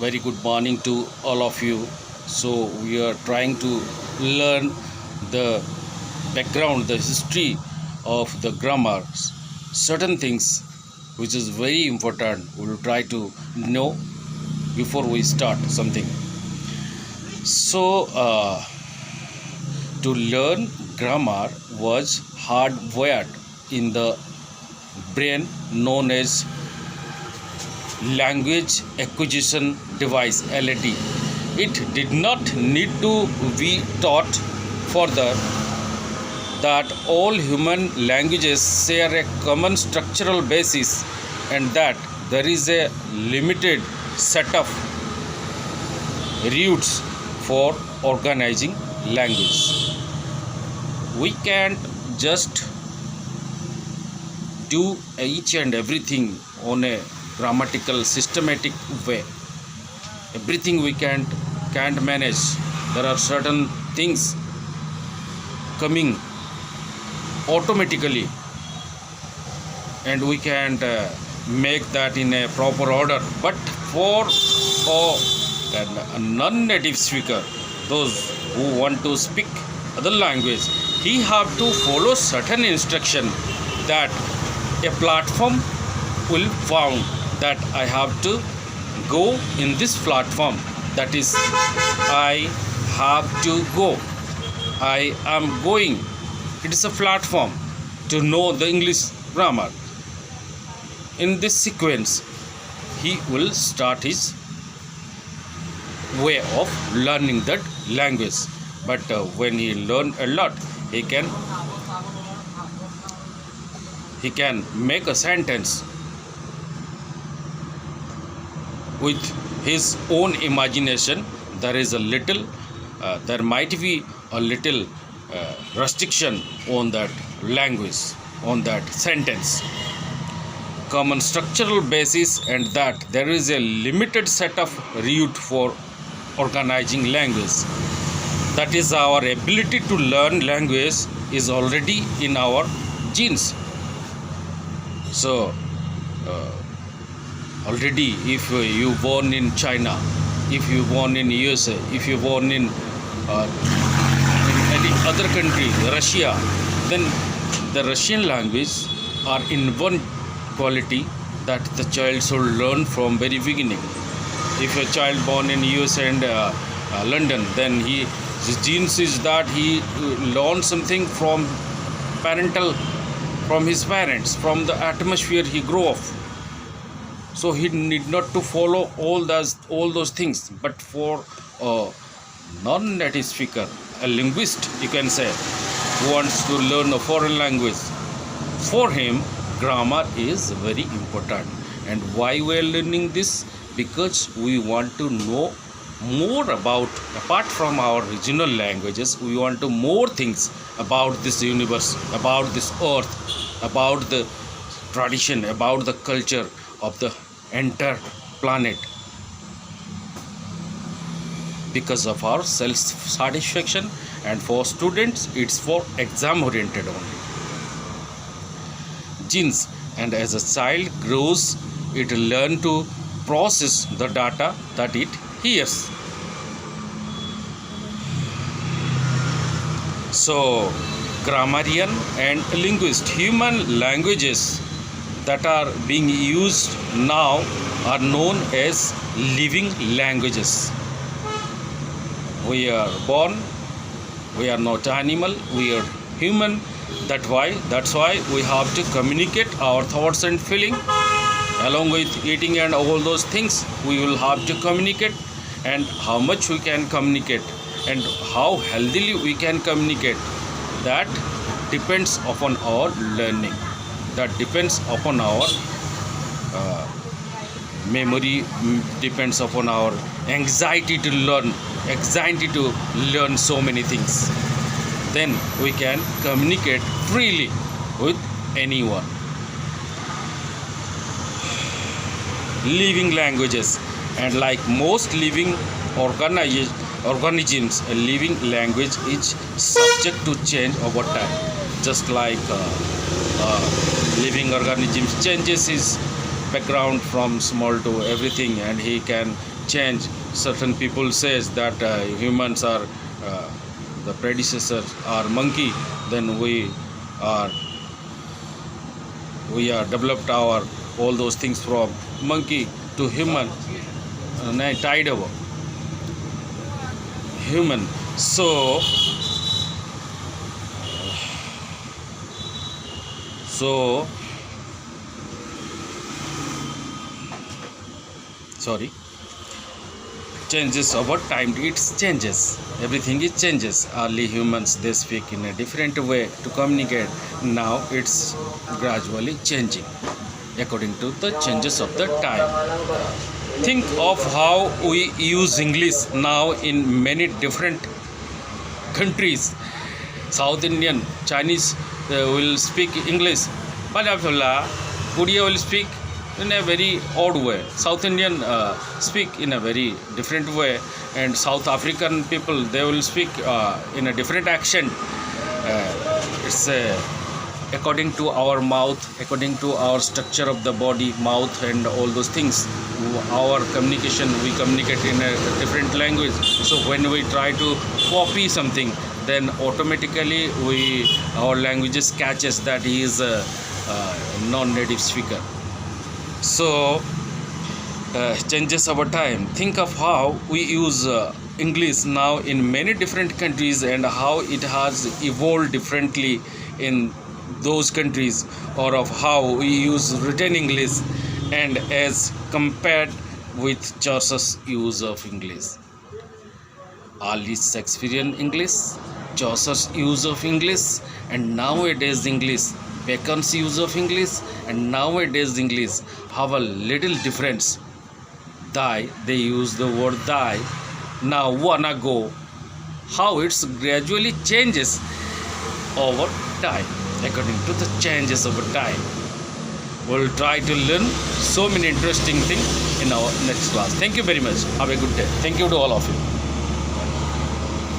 Very good morning to all of you. So, we are trying to learn the background, the history of the grammar, certain things which is very important. We will try to know before we start something. So, to learn grammar was hardwired in the brain known as language acquisition device LAD. It did not need to be taught further that all human languages share a common structural basis and that there is a limited set of roots for organizing language. We can't just do each and everything on a grammatical systematic way. Everything we can't manage. There are certain things coming automatically and we can't make that in a proper order, but for a non-native speaker, those who want to speak other language, he have to follow certain instruction that a platform will found that I have to go in this platform, that is I have to go, I am going. It is a platform to know the English grammar. In this sequence he will start his way of learning that language, but when he learn a lot, he can make a sentence with his own imagination. There is a little there might be a little restriction on that language, on that sentence, common structural basis, and that there is a limited set of root for organizing language. That is, our ability to learn language is already in our genes. So already, if you born in China, if you born in USA, if you born in any other country, Russia, then the Russian language are in one quality that the child should learn from very beginning. If a child born in USA and London, then his genes is that he learns something from his parents, from the atmosphere he grew up. So he need not to follow all those things. But for a non-native speaker, a linguist, you can say, who wants to learn a foreign language, for him grammar is very important. And why we are learning this? Because we want to know more about, apart from our regional languages, we want to more things about this universe, about this earth, about the tradition, about the culture of the entire planet, because of our self satisfaction. And for students, it's for exam oriented only. Genes, and as a child grows, it learn to process the data that it hears. So grammarian and linguist, human languages that are being used now are known as living languages. We are born, we are not animal, we are human. That's why we have to communicate our thoughts and feeling. Along with eating and all those things, we will have to communicate. And how much we can communicate and how healthily we can communicate, that depends upon our learning. That depends upon our memory, depends upon our anxiety to learn so many things. Then we can communicate freely with anyone. Living languages, and like most living organisms, a living language is subject to change over time. Just like living organisms changes his background from small to everything, and he can change. Certain people says that humans are the predecessors are monkey, then are we are developed our all those things from monkey to human, tied over human. So sorry, changes over time, it changes, everything is changes. Early humans they speak in a different way to communicate. Now it's gradually changing according to the changes of the time. Think of how we use English now in many different countries. South Indian, Chinese will speak English. Palaphala, Korea will speak in a very odd way. South Indian speak in a very different way, and South African people they will speak in a different accent. It's according to our mouth, according to our structure of the body, mouth and all those things. Our communication, we communicate in a different language. So when we try to copy something, then automatically our languages catches that he is a non-native speaker. So changes over time. Think of how we use English now in many different countries and how it has evolved differently in those countries, or of how we use written English and as compared with Chaucer's use of English. Early Shakespearean English, Chaucer's use of English, and nowadays English, Bacon's use of English, and nowadays English have a little difference. Thy, they use the word thy. Now wanna go. How it's gradually changes over time, according to the changes over time. We'll try to learn so many interesting things in our next class. Thank you very much. Have a good day. Thank you to all of you.